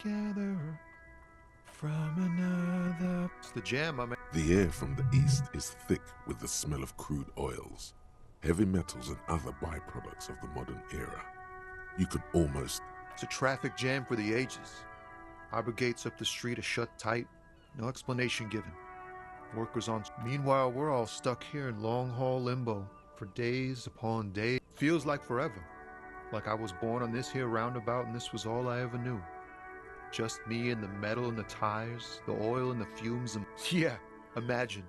together from another. It's the jam, my man. The air from the east is thick with the smell of crude oils, heavy metals and other byproducts of the modern era. You could almost... It's a traffic jam for the ages. Harbor gates up the street are shut tight, no explanation given. Workers on... Meanwhile, we're all stuck here in long-haul limbo for days upon days. Feels like forever. Like I was born on this here roundabout and this was all I ever knew. Just me and the metal and the tires, the oil and the fumes and... Yeah, imagine.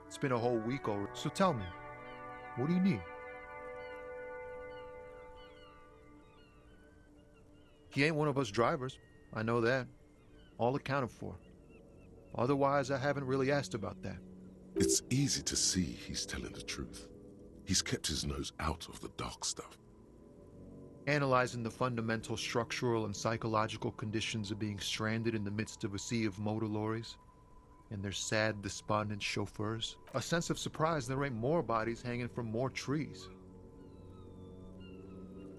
It's been a whole week already. So tell me, what do you need? He ain't one of us drivers. I know that. All accounted for. Otherwise, I haven't really asked about that. It's easy to see he's telling the truth. He's kept his nose out of the dark stuff. Analyzing the fundamental structural and psychological conditions of being stranded in the midst of a sea of motor lorries and their sad, despondent chauffeurs. A sense of surprise there ain't more bodies hanging from more trees.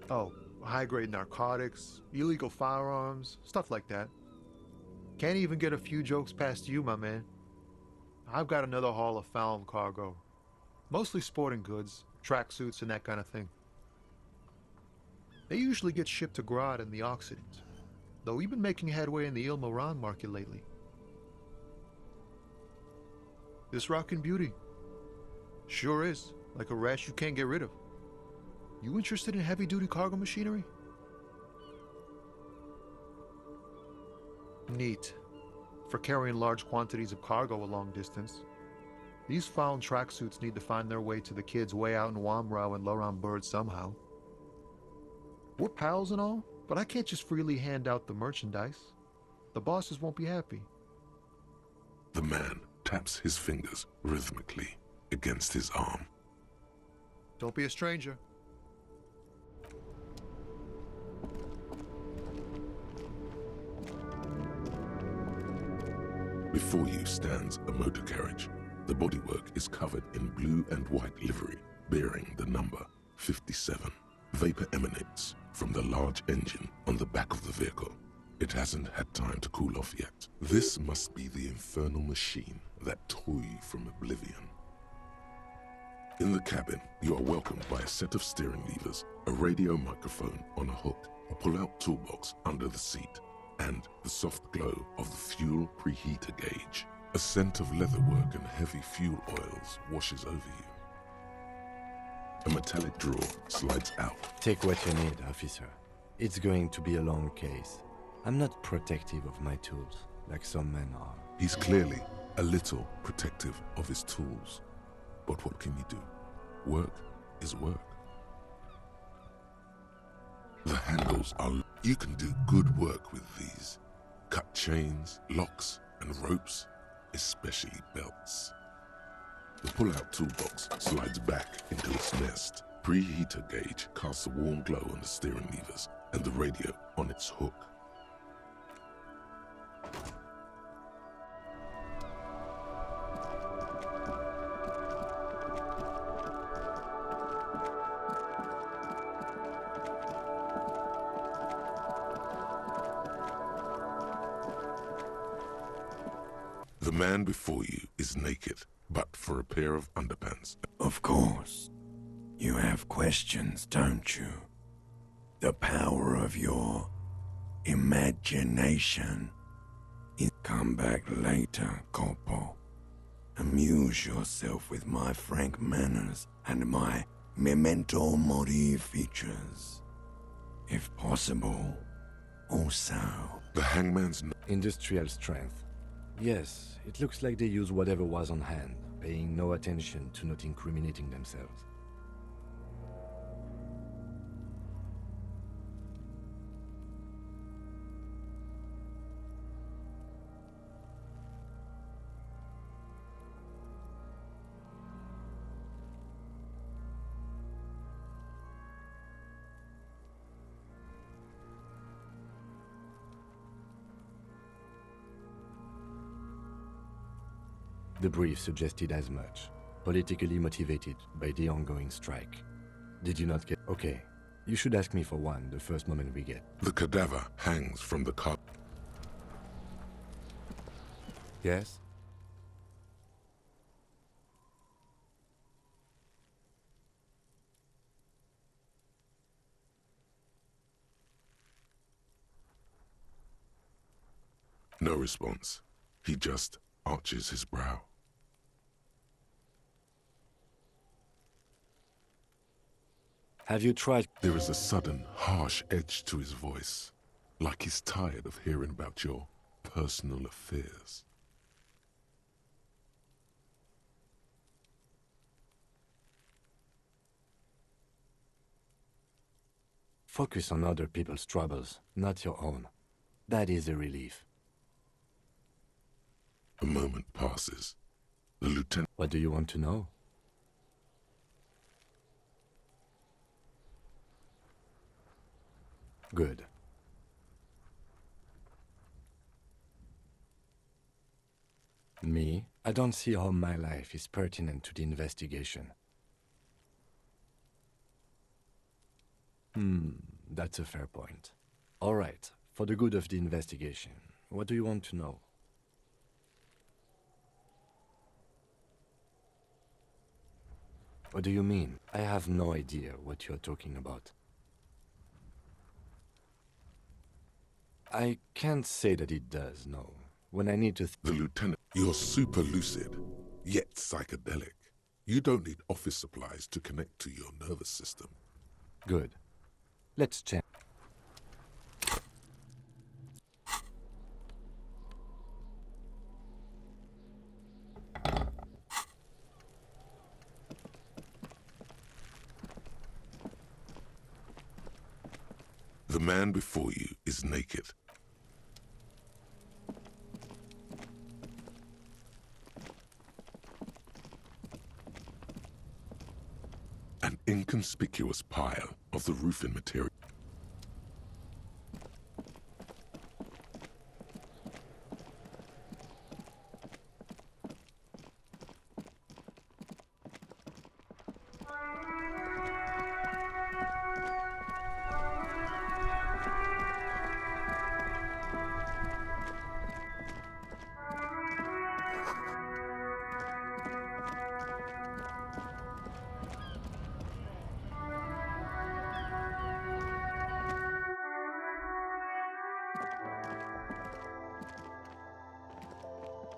Oh, high-grade narcotics, illegal firearms, stuff like that. Can't even get a few jokes past you, my man. I've got another haul of found cargo. Mostly sporting goods, tracksuits, and that kind of thing. They usually get shipped to Grad in the Occident, though we've been making headway in the Il Moran market lately. This rockin' beauty. Sure is, like a rash you can't get rid of. You interested in heavy-duty cargo machinery? Neat. For carrying large quantities of cargo a long distance. These found tracksuits need to find their way to the kids way out in Wamrau and Laurent Bird somehow. We're pals and all, but I can't just freely hand out the merchandise. The bosses won't be happy. The man taps his fingers rhythmically against his arm. Don't be a stranger. Before you stands a motor carriage. The bodywork is covered in blue and white livery, bearing the number 57. Vapor emanates from the large engine on the back of the vehicle. It hasn't had time to cool off yet. This must be the infernal machine that tore you from oblivion. In the cabin, you are welcomed by a set of steering levers, a radio microphone on a hook, a pull-out toolbox under the seat, and the soft glow of the fuel preheater gauge. A scent of leatherwork and heavy fuel oils washes over you. A metallic drawer slides out. Take what you need, officer. It's going to be a long case. I'm not protective of my tools, like some men are. He's clearly a little protective of his tools. But what can you do? Work is work. The handles are... You can do good work with these. Cut chains, locks, and ropes, especially belts. The pull-out toolbox slides back into its nest. Preheater gauge casts a warm glow on the steering levers and the radio on its hook. The man before you is naked, but for a pair of underpants. Of course. You have questions, don't you? The power of your imagination. Come back later, Corpo. Amuse yourself with my frank manners and my memento mori features. If possible, also. The hangman's... Industrial strength. Yes, it looks like they use whatever was on hand, paying no attention to not incriminating themselves. The brief suggested as much, politically motivated by the ongoing strike. Did you not get... Okay, you should ask me for one the first moment we get. The cadaver hangs from the car. Yes? No response. He just arches his brow. Have you tried... There is a sudden, harsh edge to his voice, like he's tired of hearing about your personal affairs. Focus on other people's troubles, not your own. That is a relief. A moment passes. The lieutenant... What do you want to know? Good. Me? I don't see how my life is pertinent to the investigation. That's a fair point. All right, for the good of the investigation, what do you want to know? What do you mean? I have no idea what you're talking about. I can't say that it does, no. When I need to The lieutenant... You're super lucid, yet psychedelic. You don't need office supplies to connect to your nervous system. Good. Let's check. The man before you is naked. An inconspicuous pile of the roofing material.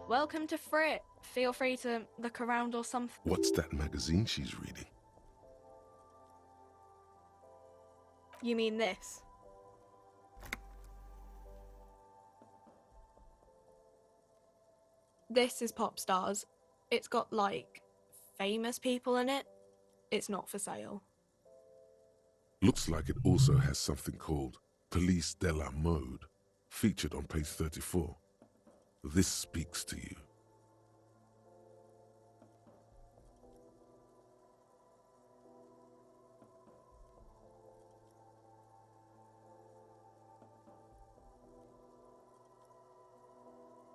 Welcome to Frit. Feel free to look around or something. What's that magazine she's reading? You mean this? This is Pop Stars. It's got, like, famous people in it. It's not for sale. Looks like it also has something called Police de la Mode, featured on page 34. This speaks to you.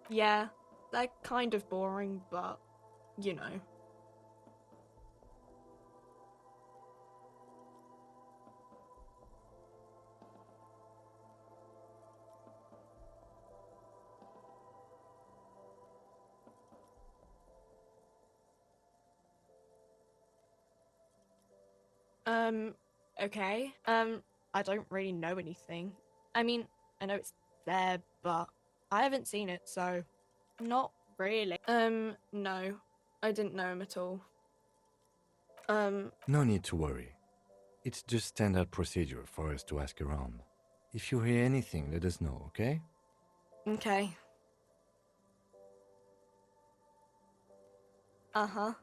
Yeah, they're kind of boring, but, you know. Okay. I don't really know anything. I mean, I know it's there, but I haven't seen it, so not really. No. I didn't know him at all. No need to worry. It's just standard procedure for us to ask around. If you hear anything, let us know, okay? Okay. Uh-huh.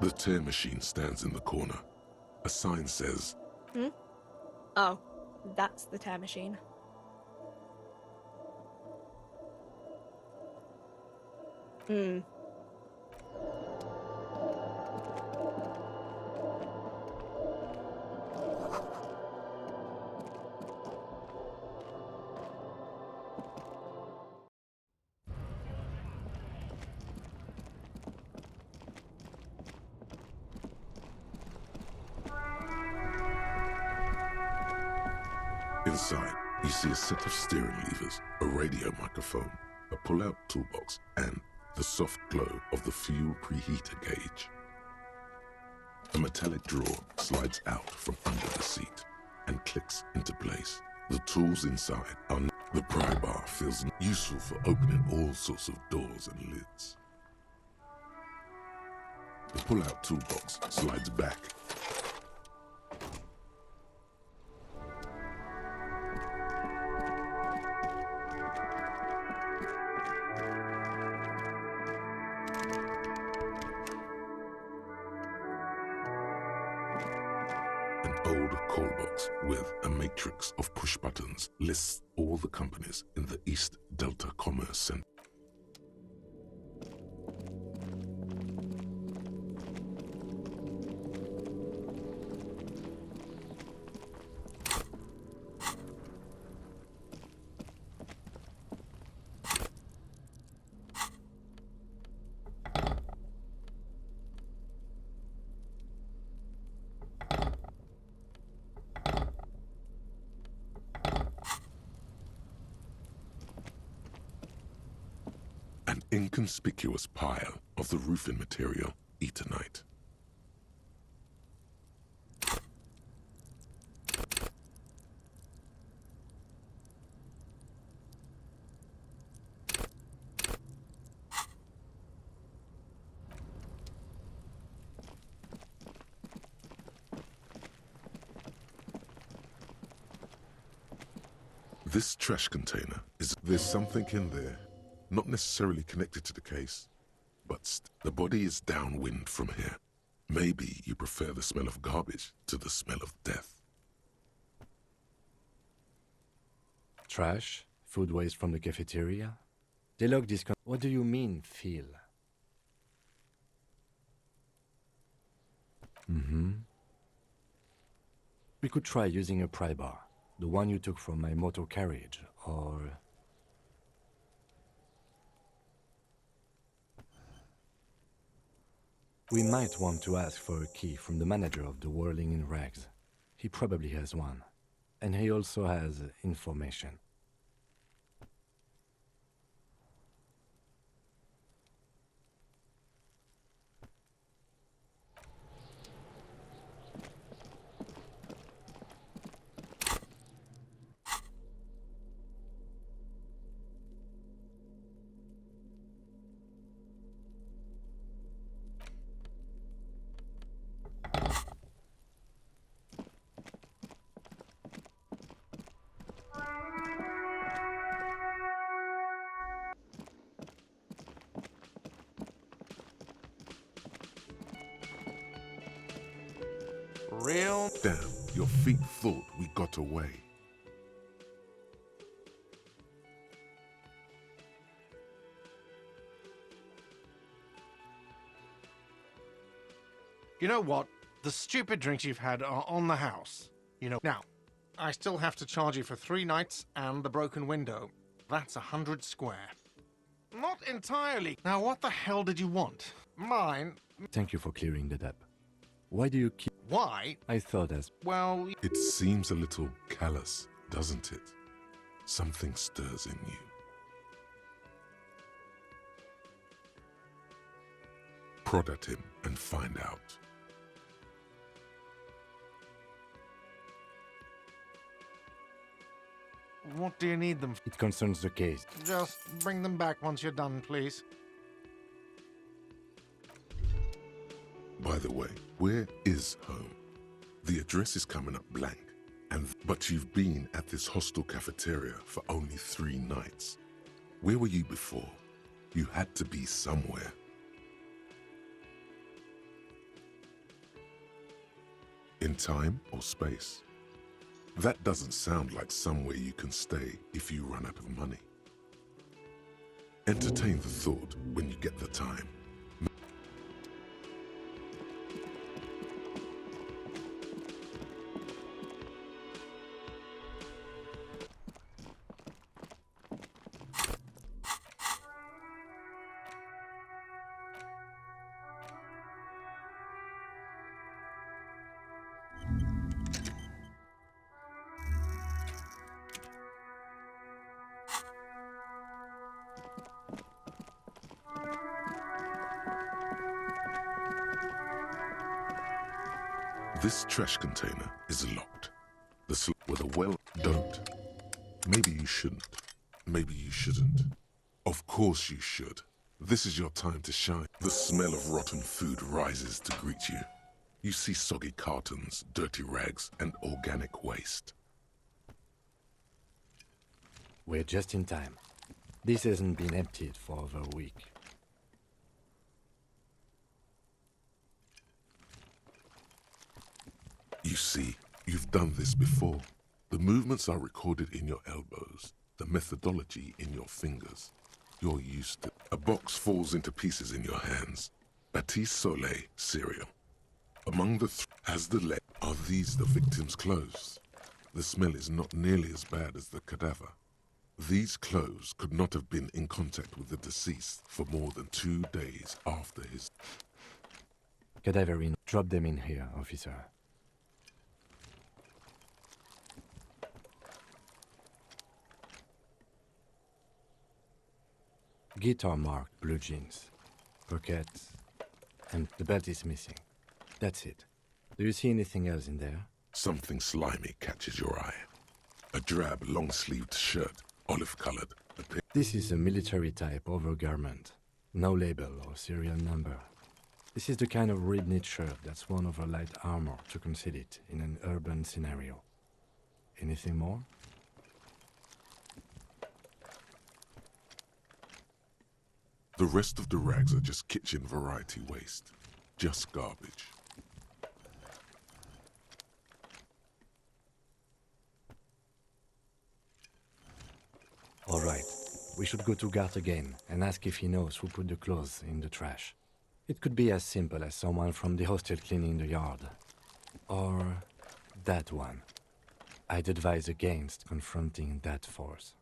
The tear machine stands in the corner. A sign says, Oh, that's the tear machine. Inside, you see a set of steering levers, a radio microphone, a pull-out toolbox, and the soft glow of the fuel preheater gauge. A metallic drawer slides out from under the seat and clicks into place. The tools inside are... The pry bar feels useful for opening all sorts of doors and lids. The pull-out toolbox slides back. An old call box with a matrix of push buttons lists all the companies in the East Delta Commerce Center. An inconspicuous pile of the roofing material, Eternite. This trash container is... There's something in there. Not necessarily connected to the case, but the body is downwind from here. Maybe you prefer the smell of garbage to the smell of death. Trash? Food waste from the cafeteria? They log this... What do you mean, feel? We could try using a pry bar. The one you took from my motor carriage, or... We might want to ask for a key from the manager of the Whirling in Rags. He probably has one. And he also has information. Real? Damn, your feet thought we got away. You know what? The stupid drinks you've had are on the house. You know, now, I still have to charge you for 3 nights and the broken window. That's 100 square. Not entirely. Now, what the hell did you want? Mine? Thank you for clearing that up. Why do you keep... Why? I thought as... Well... It seems a little callous, doesn't it? Something stirs in you. Prod at him and find out. What do you need them for? It concerns the case. Just bring them back once you're done, please. By the way, where is home? The address is coming up blank, but you've been at this hostel cafeteria for only 3 nights. Where were you before? You had to be somewhere. In time or space? That doesn't sound like somewhere you can stay if you run out of money. Entertain the thought when you get the time. This trash container is locked. With a well, don't. Maybe you shouldn't. Maybe you shouldn't. Of course you should. This is your time to shine. The smell of rotten food rises to greet you. You see soggy cartons, dirty rags, and organic waste. We're just in time. This hasn't been emptied for over a week. You see, you've done this before. The movements are recorded in your elbows, the methodology in your fingers. You're used to. A box falls into pieces in your hands. Baptiste Soleil cereal. Among the as the leg, are these the victim's clothes? The smell is not nearly as bad as the cadaver. These clothes could not have been in contact with the deceased for more than 2 days after his... Cadaver in. Drop them in here, officer. Guitar marked blue jeans, pockets, and the belt is missing. That's it. Do you see anything else in there? Something slimy catches your eye. A drab, long-sleeved shirt, olive-colored. This is a military-type overgarment. No label or serial number. This is the kind of rib-knit shirt that's worn over light armor to conceal it in an urban scenario. Anything more? The rest of the rags are just kitchen variety waste. Just garbage. All right. We should go to Gart again and ask if he knows who put the clothes in the trash. It could be as simple as someone from the hostel cleaning the yard. Or that one. I'd advise against confronting that force.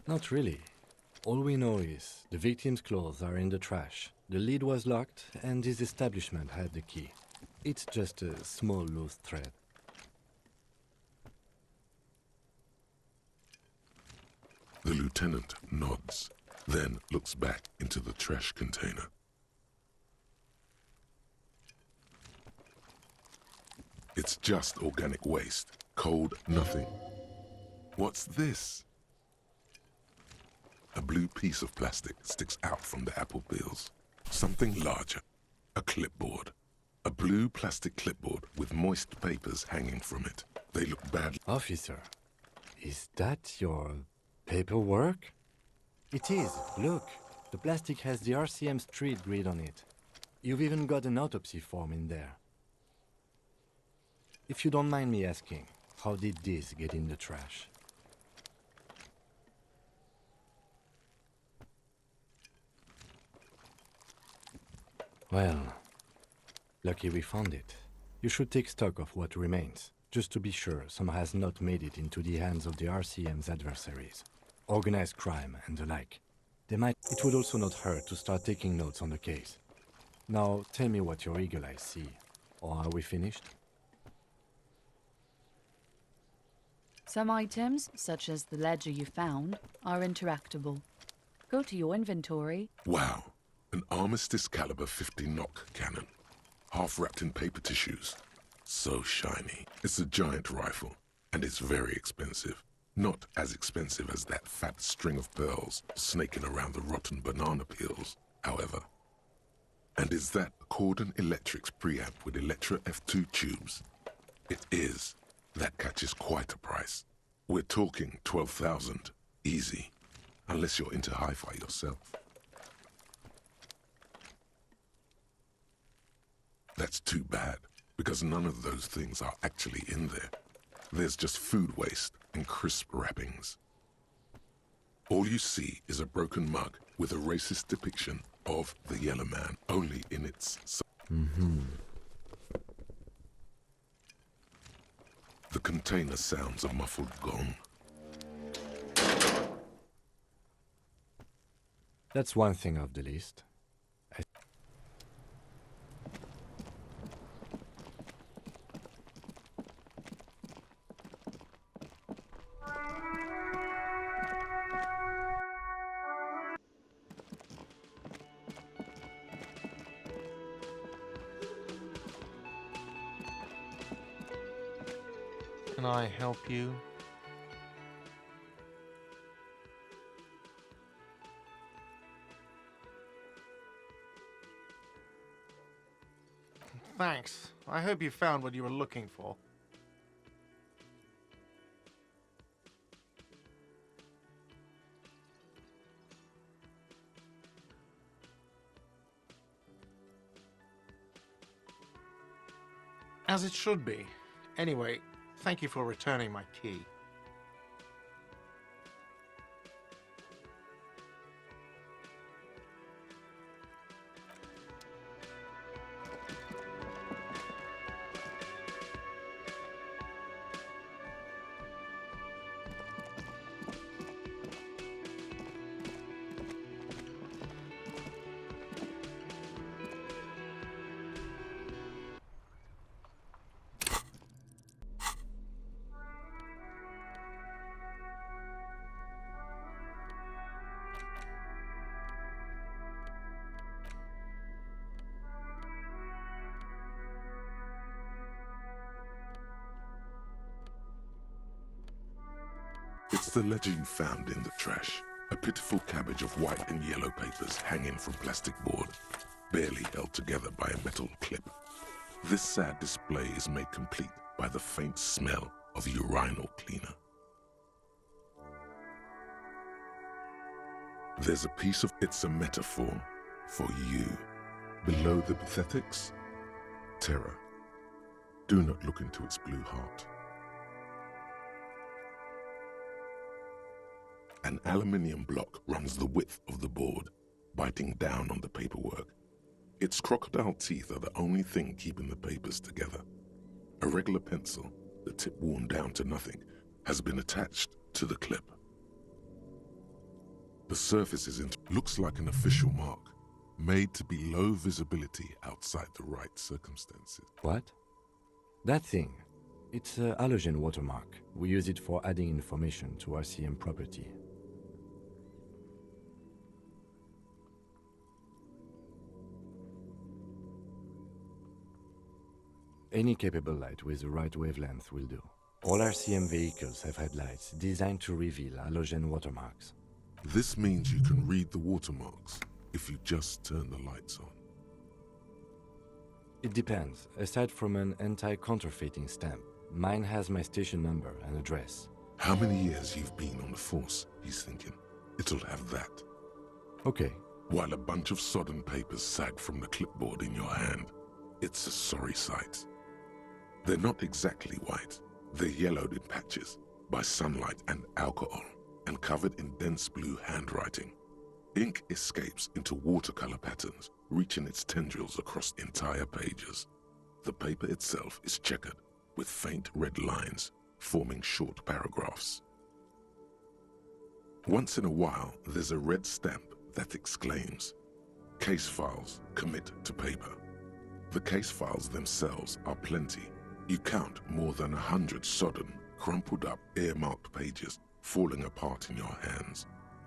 Not really. All we know is the victim's clothes are in the trash, the lid was locked, and his establishment had the key. It's just a small loose thread. The lieutenant nods, then looks back into the trash container. It's just organic waste. Cold nothing. What's this? A blue piece of plastic sticks out from the apple peels. Something larger. A clipboard. A blue plastic clipboard with moist papers hanging from it. They look bad. Officer, is that your paperwork? It is. Look, the plastic has the RCM street grid on it. You've even got an autopsy form in there. If you don't mind me asking, how did this get in the trash? Well, lucky we found it. You should take stock of what remains, just to be sure some has not made it into the hands of the RCM's adversaries. Organized crime and the like. It would also not hurt to start taking notes on the case. Now, tell me what your eagle eyes see. Or are we finished? Some items, such as the ledger you found, are interactable. Go to your inventory. Wow. An Armistice caliber 50 knock cannon. Half wrapped in paper tissues. So shiny. It's a giant rifle, and it's very expensive. Not as expensive as that fat string of pearls snaking around the rotten banana peels, however. And is that Cordon Electric's preamp with Electra F2 tubes? It is. That catches quite a price. We're talking 12,000. Easy. Unless you're into hi-fi yourself. That's too bad. because none of those things are actually in there. There's just food waste and crisp wrappings. All you see is a broken mug with a racist depiction of the Yellow Man, only in its... The container sounds a muffled gong. That's one thing off the list. Can I help you? Thanks. I hope you found what you were looking for. As it should be. Anyway, thank you for returning my key. It's the ledger you found in the trash. A pitiful cabbage of white and yellow papers hanging from plastic board, barely held together by a metal clip. This sad display is made complete by the faint smell of urinal cleaner. There's a piece of it's a metaphor for you. Below the pathetics, terror. Do not look into its blue heart. An aluminium block runs the width of the board, biting down on the paperwork. Its crocodile teeth are the only thing keeping the papers together. A regular pencil, the tip worn down to nothing, has been attached to the clip. The surface looks like an official mark, made to be low visibility outside the right circumstances. What? That thing. It's a halogen watermark. We use it for adding information to RCM property. Any capable light with the right wavelength will do. All RCM vehicles have headlights designed to reveal halogen watermarks. This means you can read the watermarks if you just turn the lights on. It depends. Aside from an anti-counterfeiting stamp, mine has my station number and address. How many years you've been on the force, he's thinking. It'll have that. Okay. While a bunch of sodden papers sag from the clipboard in your hand, it's a sorry sight. They're not exactly white. They're yellowed in patches by sunlight and alcohol, and covered in dense blue handwriting. Ink escapes into watercolor patterns, reaching its tendrils across entire pages. The paper itself is checkered, with faint red lines forming short paragraphs. Once in a while, there's a red stamp that exclaims, "Case files commit to paper." The case files themselves are plenty. You count more than 100 sodden, crumpled up, earmarked pages falling apart in your hands.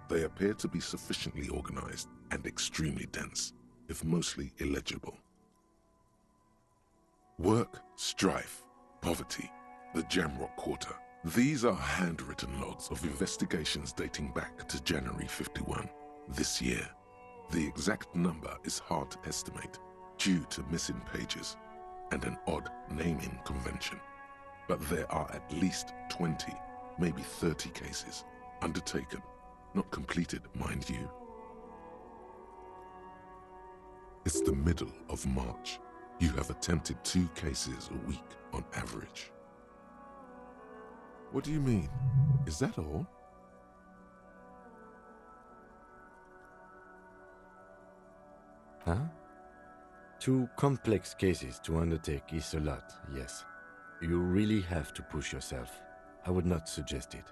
They appear to be sufficiently organized and extremely dense, if mostly illegible. Work, strife, poverty, the Jamrock Quarter. These are handwritten logs of investigations dating back to January 51, this year. The exact number is hard to estimate due to missing pages and an odd naming convention. But there are at least 20, maybe 30 cases undertaken, not completed, mind you. It's the middle of March. You have attempted 2 cases a week on average. What do you mean? Is that all? Huh? 2 complex cases to undertake is a lot, yes. You really have to push yourself. I would not suggest it,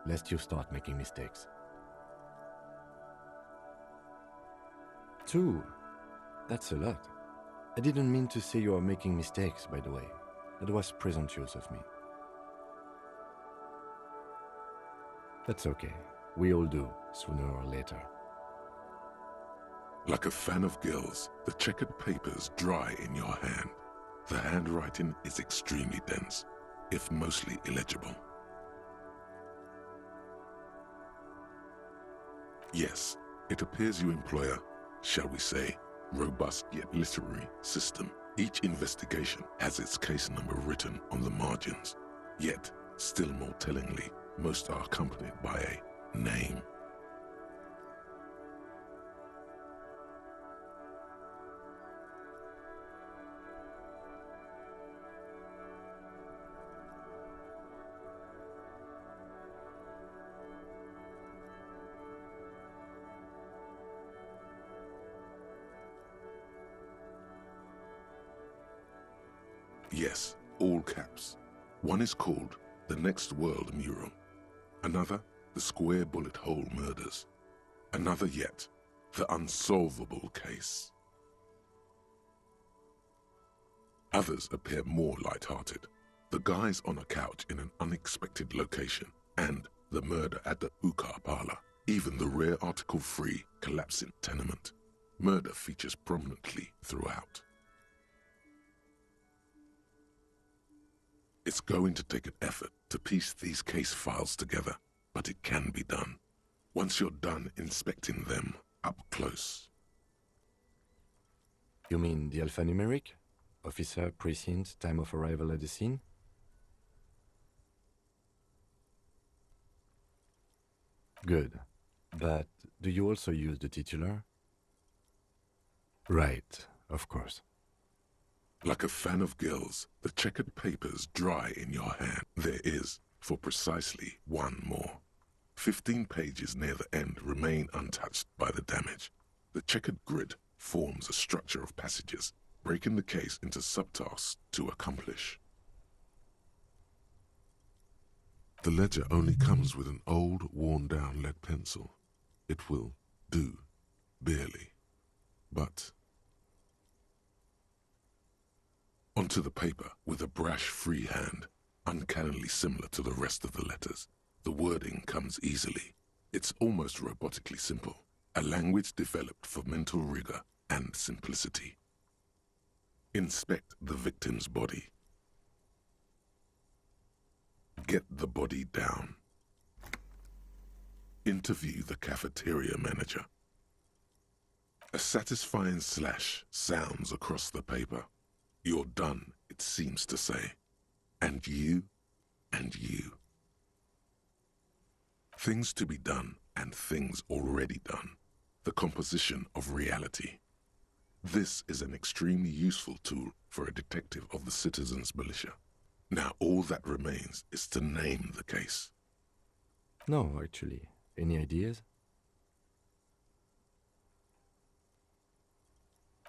lest you start making mistakes. 2? That's a lot. I didn't mean to say you are making mistakes, by the way. That was presumptuous of me. That's okay. We all do, sooner or later. Like a fan of gills, the checkered papers dry in your hand. The handwriting is extremely dense, if mostly illegible. Yes, it appears you employ a, shall we say, robust yet literary system. Each investigation has its case number written on the margins. Yet, still more tellingly, most are accompanied by a name. Yes, all caps. One is called The Next World Mural. Another, The Square Bullet Hole Murders. Another yet, The Unsolvable Case. Others appear more light-hearted. The guys on a couch in an unexpected location, and The Murder at the Hookah Parlor. Even the rare article-free collapsing tenement. Murder features prominently throughout. It's going to take an effort to piece these case files together, but it can be done. Once you're done inspecting them up close. You mean the alphanumeric? Officer, precinct, time of arrival at the scene? Good. But do you also use the titular? Right, of course. Like a fan of gills, the checkered papers dry in your hand. There is, for precisely one more. 15 pages near the end remain untouched by the damage. The checkered grid forms a structure of passages, breaking the case into subtasks to accomplish. The ledger only comes with an old, worn-down lead pencil. It will do, barely. But onto the paper with a brash free hand, uncannily similar to the rest of the letters. The wording comes easily. It's almost robotically simple, a language developed for mental rigor and simplicity. Inspect the victim's body. Get the body down. Interview the cafeteria manager. A satisfying slash sounds across the paper. You're done, it seems to say. And you, and you. Things to be done and things already done. The composition of reality. This is an extremely useful tool for a detective of the citizens' militia. Now all that remains is to name the case. No, actually. Any ideas?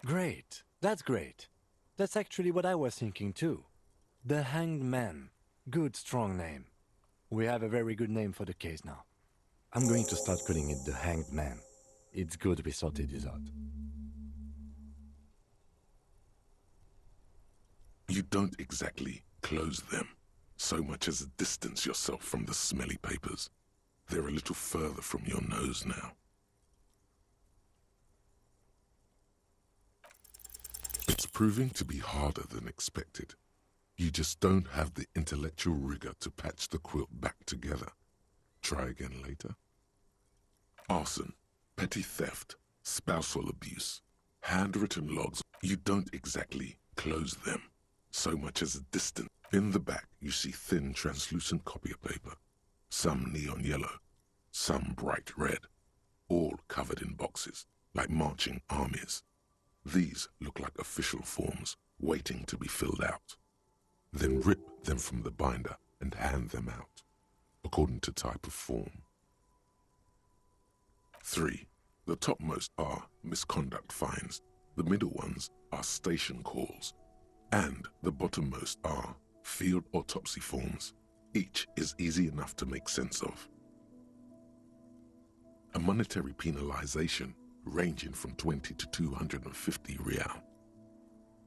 Great. That's great. That's actually what I was thinking too. The Hanged Man. Good, strong name. We have a very good name for the case now. I'm going to start calling it the Hanged Man. It's good we sorted this out. You don't exactly close them, so much as distance yourself from the smelly papers. They're a little further from your nose now. It's proving to be harder than expected. You just don't have the intellectual rigor to patch the quilt back together. Try again later. Arson, petty theft, spousal abuse, handwritten logs. You don't exactly close them, so much as a distance. In the back, you see thin, translucent copier paper. Some neon yellow, some bright red, all covered in boxes, like marching armies. These look like official forms, waiting to be filled out. Then rip them from the binder and hand them out, according to type of form. 3. The topmost are misconduct fines, the middle ones are station calls, and the bottommost are field autopsy forms. Each is easy enough to make sense of. A monetary penalization ranging from 20 to 250 real.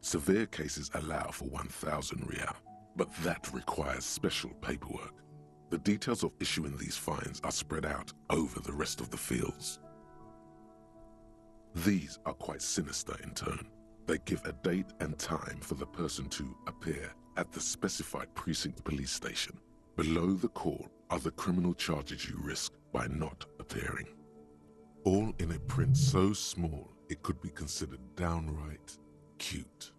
Severe cases allow for 1,000 real, but that requires special paperwork. The details of issuing these fines are spread out over the rest of the fields. These are quite sinister in turn. They give a date and time for the person to appear at the specified precinct police station. Below the call are the criminal charges you risk by not appearing. All in a print so small it could be considered downright cute.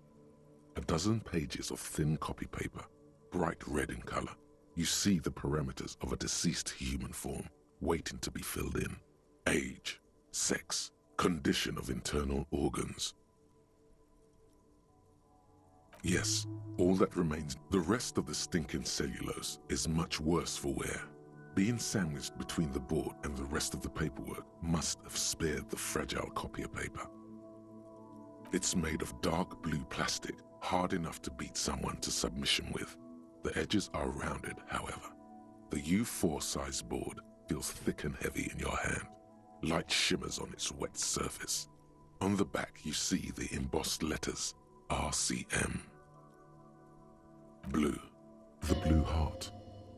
A dozen pages of thin copy paper, bright red in color. You see the parameters of a deceased human form waiting to be filled in. Age, sex, condition of internal organs. Yes, all that remains. The rest of the stinking cellulose is much worse for wear. Being sandwiched between the board and the rest of the paperwork must have spared the fragile copier paper. It's made of dark blue plastic, hard enough to beat someone to submission with. The edges are rounded, however. The U4 size board feels thick and heavy in your hand. Light shimmers on its wet surface. On the back you see the embossed letters, RCM. Blue. The blue heart.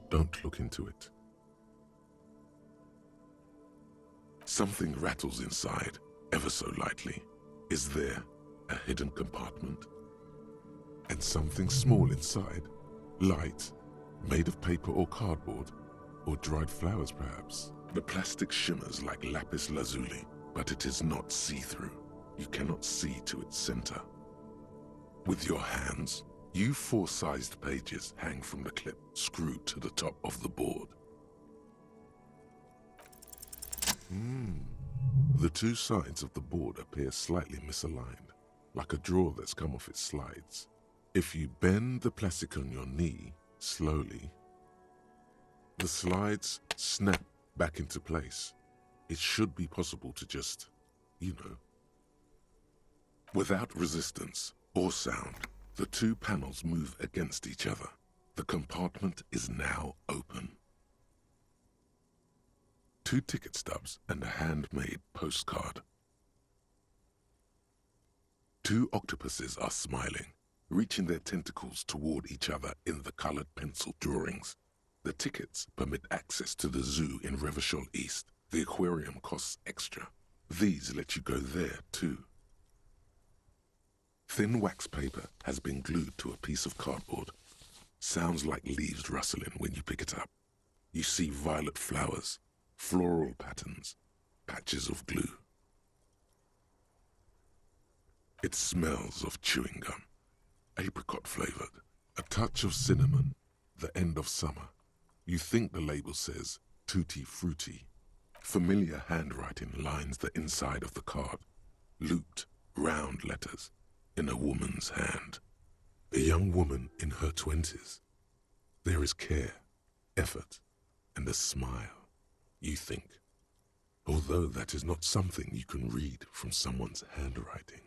Don't look into it. Something rattles inside, ever so lightly. Is there a hidden compartment? And something small inside, light, made of paper or cardboard, or dried flowers perhaps. The plastic shimmers like lapis lazuli, but it is not see-through. You cannot see to its center. With your hands, U4-sized pages hang from the clip screwed to the top of the board. The two sides of the board appear slightly misaligned, like a drawer that's come off its slides. If you bend the plastic on your knee slowly, the slides snap back into place. It should be possible to just, without resistance or sound, the two panels move against each other. The compartment is now open. 2 ticket stubs and a handmade postcard. 2 octopuses are smiling, reaching their tentacles toward each other in the colored pencil drawings. The tickets permit access to the zoo in Revachol East. The aquarium costs extra. These let you go there too. Thin wax paper has been glued to a piece of cardboard. Sounds like leaves rustling when you pick it up. You see violet flowers, floral patterns, patches of glue. It smells of chewing gum, apricot flavored, a touch of cinnamon, the end of summer. You think the label says tutti frutti. Familiar handwriting lines the inside of the card, looped, round letters in a woman's hand. A young woman in her 20s. There is care, effort, and a smile, you think, although that is not something you can read from someone's handwriting.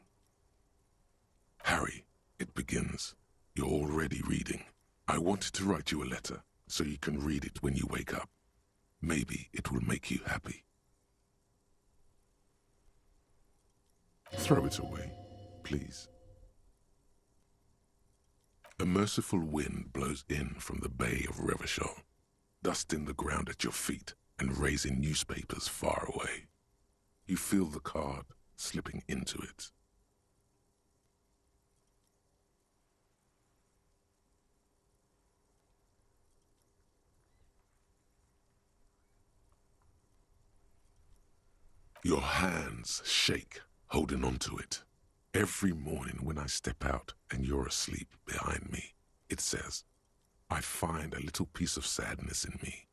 Harry, it begins. You're already reading. I wanted to write you a letter so you can read it when you wake up. Maybe it will make you happy. Throw it away, please. A merciful wind blows in from the bay of Revachol, dusting the ground at your feet and raising newspapers far away. You feel the card slipping into it. Your hands shake, holding onto it. Every morning when I step out and you're asleep behind me, it says, I find a little piece of sadness in me.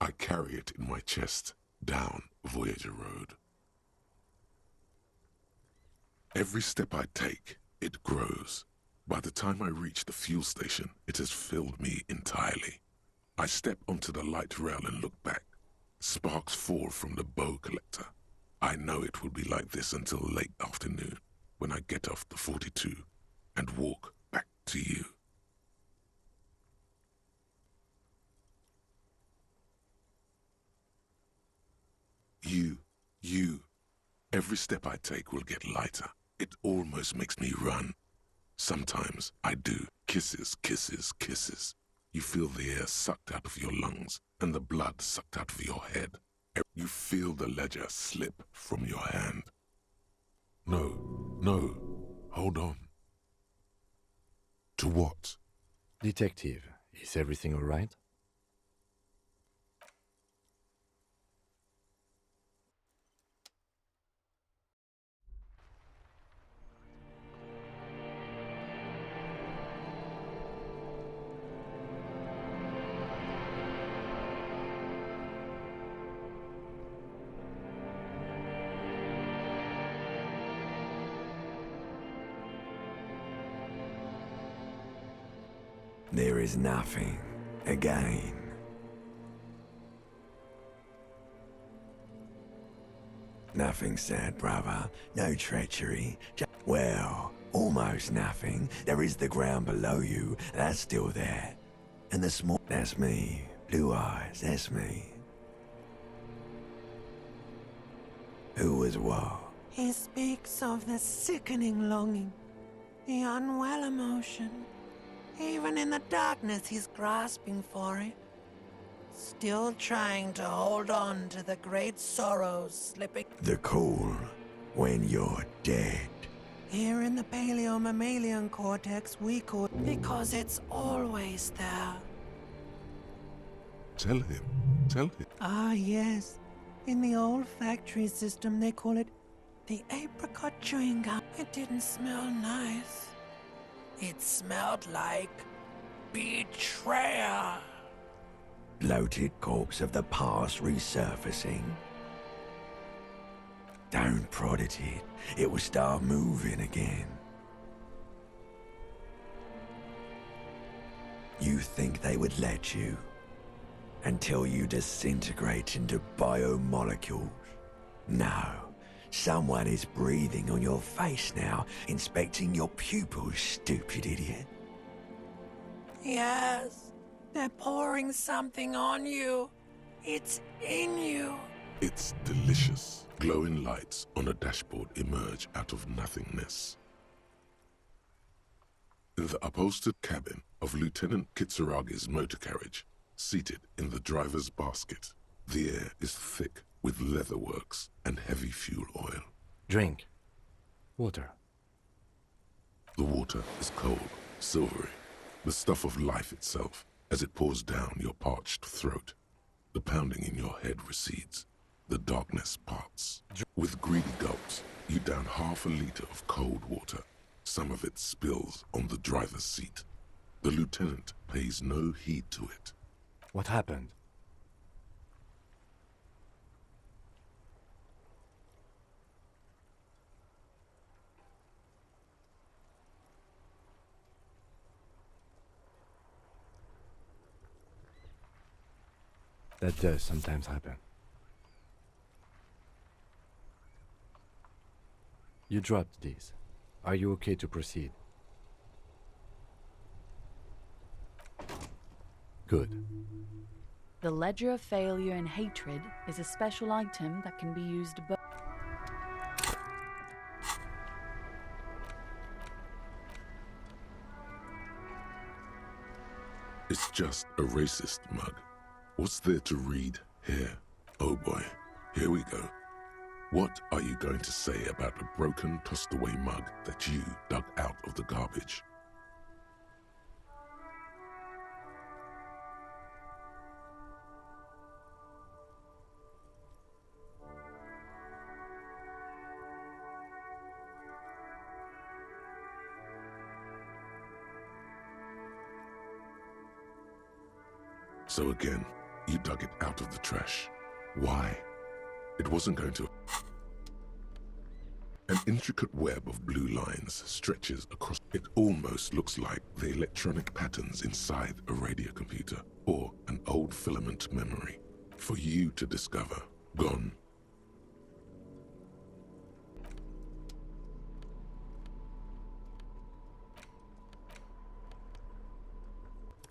I carry it in my chest down Voyager Road. Every step I take, it grows, By the time I reach the fuel station, it has filled me entirely. I step onto the light rail and look back. Sparks fall from the bow collector. I know it will be like this until late afternoon, when I get off the 42 and walk back to you. You. Every step I take will get lighter. It almost makes me run. Sometimes I do. Kisses, kisses, kisses. You feel the air sucked out of your lungs and the blood sucked out of your head. You feel the ledger slip from your hand. No, hold on. To what? Detective, is everything all right? There is nothing. Again. Nothing sad, brother. No treachery. Well, almost nothing. There is the ground below you. That's still there. And the small... That's me. Blue eyes. That's me. Who was what? He speaks of the sickening longing, the unwell emotion. Even in the darkness, he's grasping for it. Still trying to hold on to the great sorrows slipping. The call when you're dead. Here in the paleo-mammalian cortex, we call it because it's always there. Tell him. Ah, yes. In the olfactory system, they call it the apricot chewing gum. It didn't smell nice. It smelled like betrayal. Bloated corpse of the past resurfacing. Don't prod at it. It will start moving again. You think they would let you? Until you disintegrate into biomolecules? No. Someone is breathing on your face now, inspecting your pupils, stupid idiot. Yes, they're pouring something on you. It's in you. It's delicious. Glowing lights on a dashboard emerge out of nothingness. In the upholstered cabin of Lieutenant Kitsuragi's motor carriage, seated in the driver's basket, the air is thick with leatherworks and heavy fuel oil. Drink. Water. The water is cold, silvery, the stuff of life itself as it pours down your parched throat. The pounding in your head recedes. The darkness parts. With greedy gulps, you down half a liter of cold water. Some of it spills on the driver's seat. The lieutenant pays no heed to it. What happened? That does sometimes happen. You dropped these. Are you okay to proceed? Good. The Ledger of Failure and Hatred is a special item that can be used both. It's just a racist mug. What's there to read here? Oh boy, here we go. What are you going to say about a broken, tossed-away mug that you dug out of the garbage? So again, you dug it out of the trash. Why? It wasn't going to... And intricate web of blue lines stretches across. It almost looks like the electronic patterns inside a radio computer or an old filament memory for you to discover. Gone.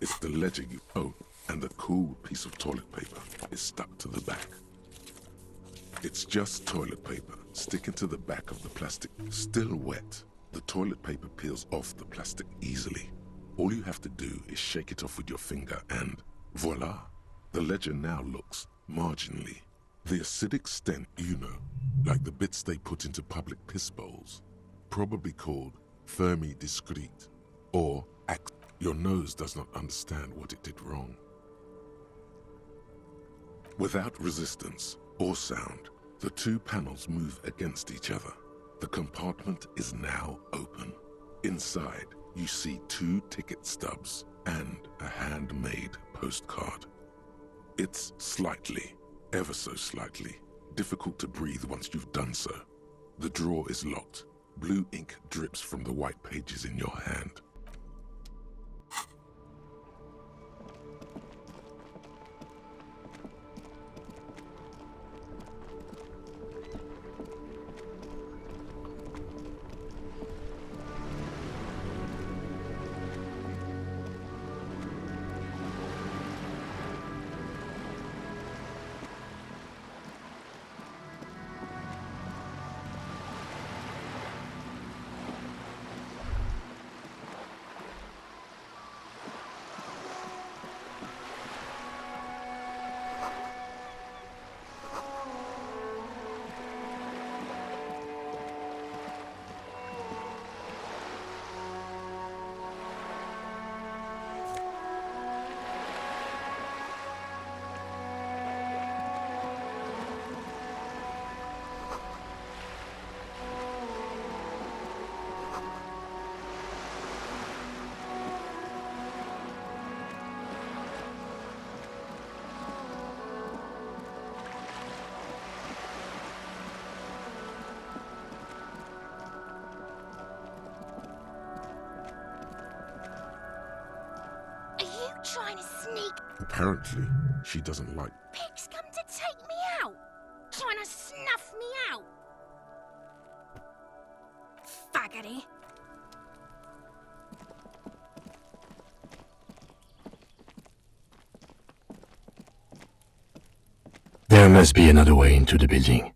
It's the ledger you own, and the cool piece of toilet paper is stuck to the back. It's just toilet paper sticking to the back of the plastic. Still wet, the toilet paper peels off the plastic easily. All you have to do is shake it off with your finger and voila! The ledger now looks marginally. The acidic stench, like the bits they put into public piss bowls, probably called Fermi discrete or your nose does not understand what it did wrong. Without resistance or sound, the two panels move against each other. The compartment is now open. Inside, you see 2 ticket stubs and a handmade postcard. It's slightly, ever so slightly, difficult to breathe once you've done so. The drawer is locked. Blue ink drips from the white pages in your hand. Trying to sneak. Apparently, she doesn't like. Pigs come to take me out. Trying to snuff me out. Faggoty. There must be another way into the building.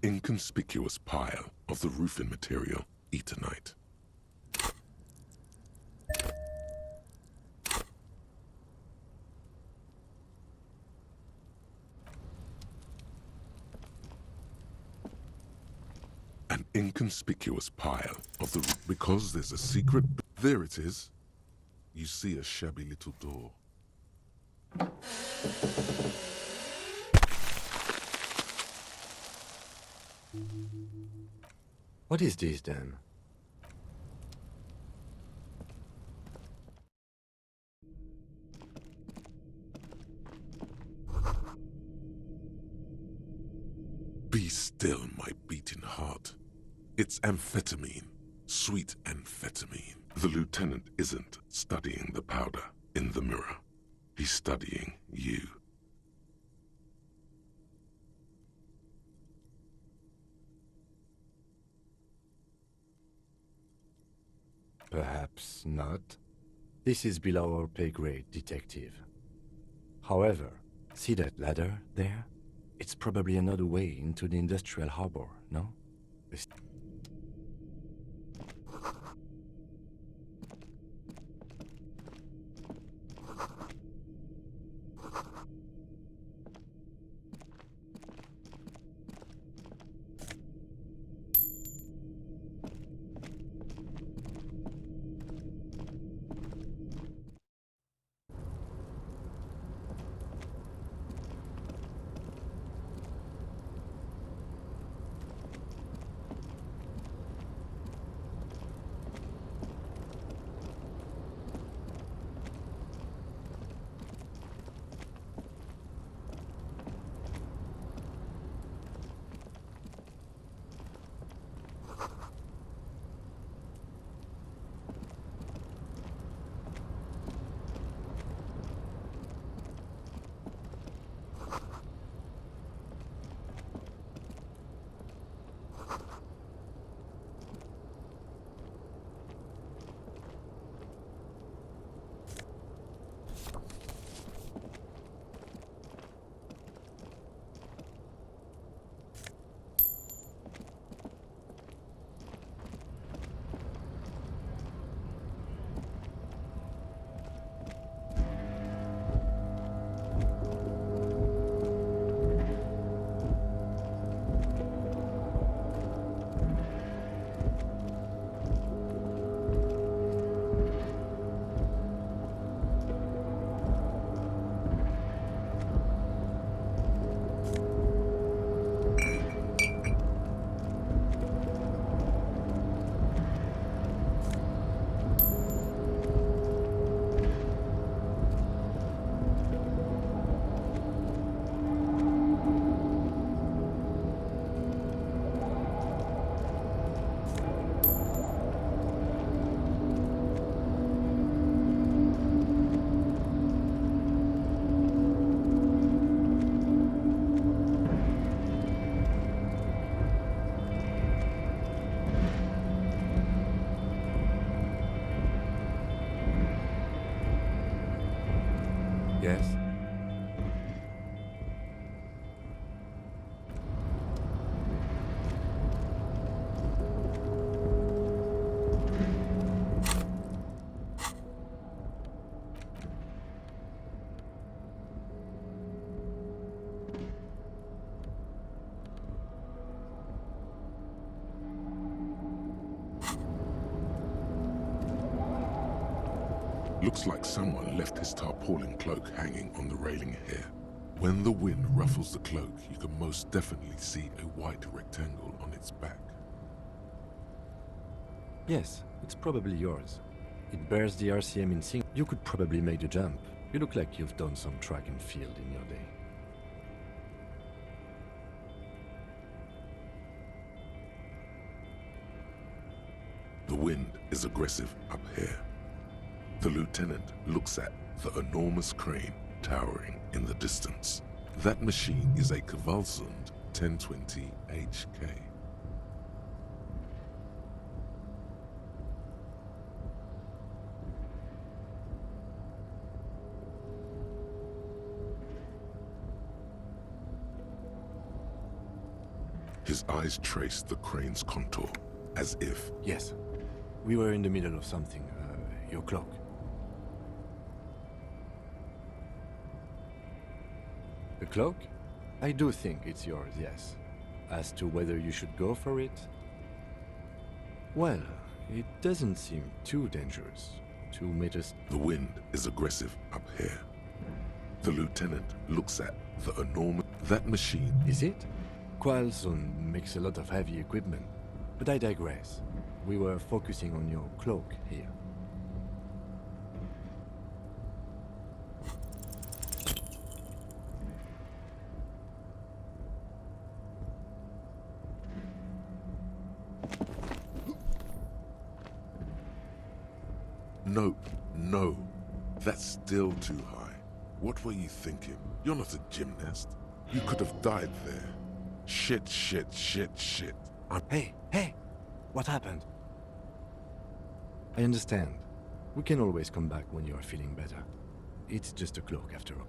inconspicuous pile of the roofing material, Eternite. An inconspicuous pile of the... Because there's a secret... There it is. You see a shabby little door. What is this then? Be still, my beating heart. It's amphetamine. Sweet amphetamine. The lieutenant isn't studying the powder in the mirror. He's studying you. Perhaps not. This is below our pay grade, detective. However, see that ladder there? It's probably another way into the industrial harbor, no? Yes? Looks like someone left his tarpaulin cloak hanging on the railing here. When the wind ruffles the cloak, you can most definitely see a white rectangle on its back. Yes, it's probably yours. It bears the RCM insignia. You could probably make the jump. You look like you've done some track and field in your day. The wind is aggressive up here. The lieutenant looks at the enormous crane towering in the distance. That machine is a Kvalsund 1020 HK. His eyes traced the crane's contour, as if... Yes. We were in the middle of something. Your cloak. The cloak? I do think it's yours, yes. As to whether you should go for it? Well, it doesn't seem too dangerous. 2 meters... The wind is aggressive up here. The lieutenant looks at the enormous... That machine... Is it? Qualzone makes a lot of heavy equipment. But I digress. We were focusing on your cloak here. Nope, no. That's still too high. What were you thinking? You're not a gymnast. You could have died there. Shit. Hey! What happened? I understand. We can always come back when you are feeling better. It's just a cloak after all.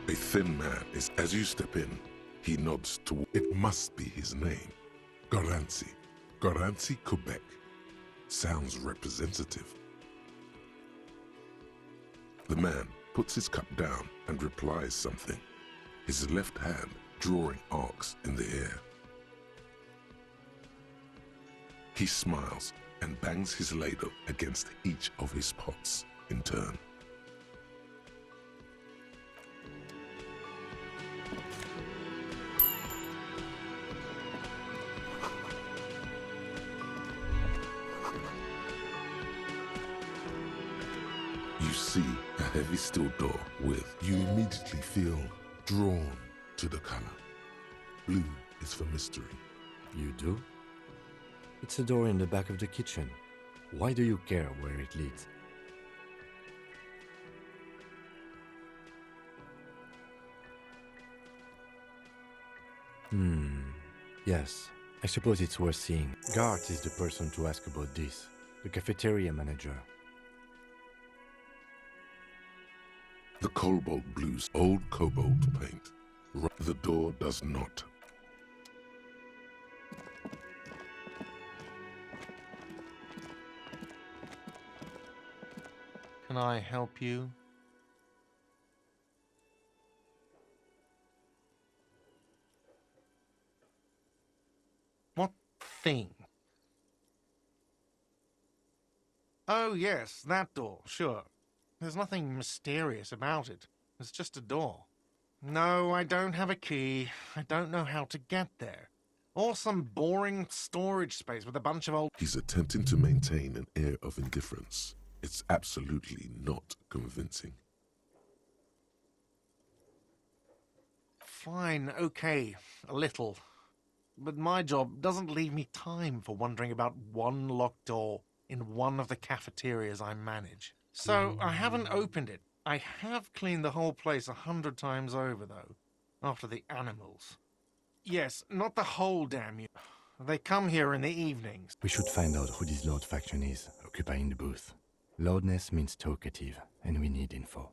A thin man is... As you step in, he nods to... It must be his name. Garancy. Garancy, Quebec. Sounds representative. The man puts his cup down and replies something, his left hand drawing arcs in the air. He smiles and bangs his ladle against each of his pots in turn. You see a heavy steel door with... You immediately feel drawn to the color. Blue is for mystery. You do? It's a door in the back of the kitchen. Why do you care where it leads? Yes. I suppose it's worth seeing. Gart is the person to ask about this. The cafeteria manager. The cobalt blue's old cobalt paint. The door does not. Can I help you? What thing? Oh, yes, that door, sure. There's nothing mysterious about it. It's just a door. No, I don't have a key. I don't know how to get there. Or some boring storage space with a bunch of old... He's attempting to maintain an air of indifference. It's absolutely not convincing. Fine, okay, a little. But my job doesn't leave me time for wondering about one locked door in one of the cafeterias I manage. So I haven't opened it. I have cleaned the whole place 100 times over, though, after the animals. Yes, not the whole damn you. They come here in the evenings. We should find out who this Lord faction is, occupying the booth. Loudness means talkative, and we need info.